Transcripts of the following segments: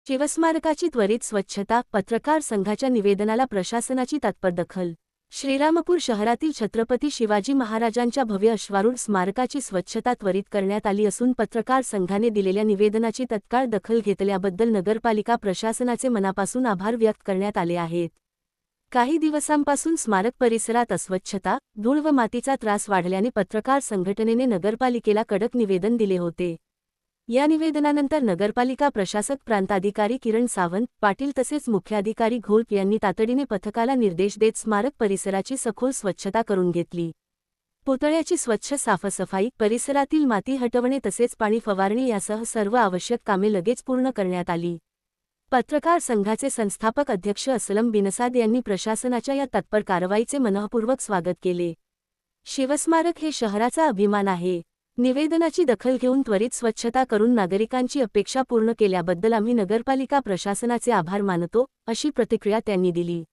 शिवस्मारकाची त्वरित स्वच्छता, पत्रकार संघाच्या निवेदनाला प्रशासनाची तत्पर दखल। श्रीरामपूर शहरातील छत्रपती शिवाजी महाराजांच्या भव्य अश्वारूढ स्मारकाची स्वच्छता त्वरित करण्यात आली असून पत्रकार संघाने दिलेल्या निवेदनाची तत्काळ दखल घेतल्याबद्दल नगरपालिका प्रशासनाचे मनापासून आभार व्यक्त करण्यात आले आहेत। काही दिवसांपासून स्मारक परिसरात अस्वच्छता, धूळ व मातीचा त्रास वाढल्याने पत्रकार संघटनेने नगरपालिकेला कडक निवेदन दिले होते। या निवेदनानंतर नगरपालिका प्रशासक प्रांताधिकारी किरण सावंत पाटील तसेच मुख्याधिकारी घोलप यांनी तातडीने पथकाला निर्देश देत स्मारक परिसराची सखोल स्वच्छता करून घेतली। पुतळ्याची स्वच्छ साफसफाई, परिसरातील माती हटवणे तसेच पाणी फवारणी यासह सर्व आवश्यक कामे लगेच पूर्ण करण्यात आली। पत्रकार संघाचे संस्थापक अध्यक्ष असलम बिनसाद यांनी प्रशासनाच्या या तत्पर कारवाईचे मनःपूर्वक स्वागत केले। शिवस्मारक हे शहराचा अभिमान आहे। निवेदनाची दखल घेऊन त्वरित स्वच्छता करून नागरिकांची अपेक्षा पूर्ण केल्याबद्दल आम्ही नगरपालिका प्रशासनाचे आभार मानतो, अशी प्रतिक्रिया त्यांनी दिली।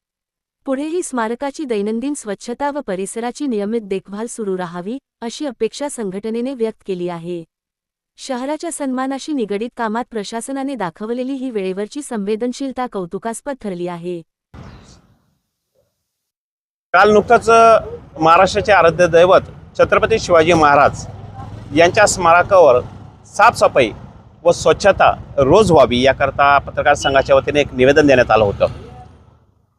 पुढेही स्मारकाची दैनंदिन स्वच्छता व परिसराची नियमित देखभाल सुरू राहावी, अशी अपेक्षा संघटनेने व्यक्त केली आहे। शहराच्या सन्मानाशी निगडीत कामात प्रशासनाने दाखवलेली ही वेळेवरची संवेदनशीलता कौतुकास्पद ठरली आहे। काल नुकताच महाराष्ट्राचे आराध्य दैवत छत्रपती शिवाजी महाराज यांच्या स्मारकावर साफसफाई व स्वच्छता रोज व्हावी याकरता पत्रकार संघाच्या वतीने एक निवेदन देण्यात आलं होतं।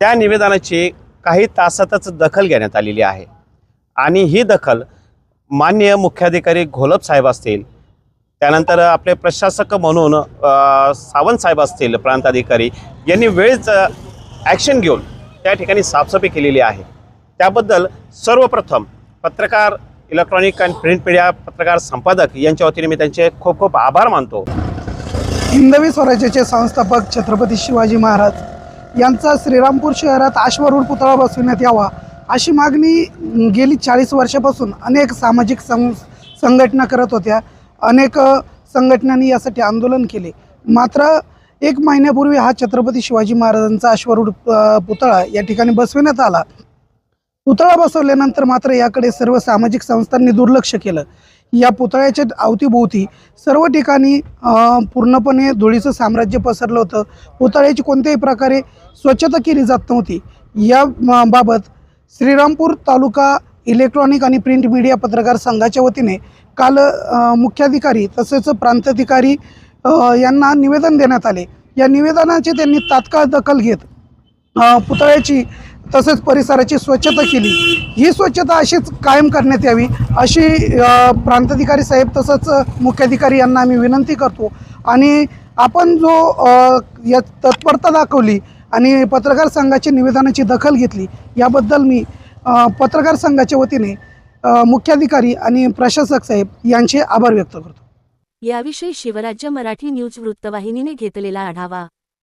त्या निवेदनाची काही तासातच दखल घेण्यात आलेली आहे आणि ही दखल माननीय मुख्याधिकारी घोलप साहेब असतील, त्यानंतर आपले प्रशासक म्हणून सावंत साहेब असतील प्रांताधिकारी यांनी वेळेच ॲक्शन घेऊन त्या ठिकाणी साफसफाई केलेली आहे। त्याबद्दल सर्वप्रथम पत्रकार, इलेक्ट्रॉनिक आणि प्रिंट मीडिया पत्रकार संपादक यांच्या वतीने मी त्यांचे खूप खूप आभार मानतो। हिंदवी स्वराज्याचे संस्थापक छत्रपती शिवाजी महाराज यांचा श्रीरामपूर शहरात अश्वारूढ पुतळा बसविण्यात यावा अशी मागणी गेली 40 वर्षापासून अनेक सामाजिक संघटना करत होत्या। अनेक संघटनांनी यासाठी आंदोलन केले। मात्र 1 महिन्यापूर्वी हा छत्रपती शिवाजी महाराजांचा अश्वारूढ पुतळा या ठिकाणी बसविण्यात आला। पुतळा बसवल्यानंतर मात्र याकडे सर्व सामाजिक संस्थांनी दुर्लक्ष केलं। या पुतळ्याच्या अवतीभोवती सर्व ठिकाणी पूर्णपणे धुळीचं साम्राज्य पसरलं होतं। पुतळ्याची कोणत्याही प्रकारे स्वच्छता केली जात नव्हती। या बाबत श्रीरामपूर तालुका इलेक्ट्रॉनिक आणि प्रिंट मीडिया पत्रकार संघाच्या वतीने काल मुख्याधिकारी तसेच प्रांताधिकारी यांना निवेदन देण्यात आले। या निवेदनाची त्यांनी तात्काळ दखल घेत पुतळ्याची तसेच परिसराची स्वच्छता केली। ही स्वच्छता अशीच कायम करण्यात यावी अशी प्रांताधिकारी साहेब तसंच मुख्याधिकारी यांना आम्ही विनंती करतो। आणि आपण जो या तत्परता दाखवली आणि पत्रकार संघाच्या निवेदनाची दखल घेतली याबद्दल मी पत्रकार संघाच्या वतीने मुख्याधिकारी आणि प्रशासक साहेब यांचे आभार व्यक्त करतो। याविषयी शिवराज्य मराठी न्यूज वृत्तवाहिनीने घेतलेला आढावा।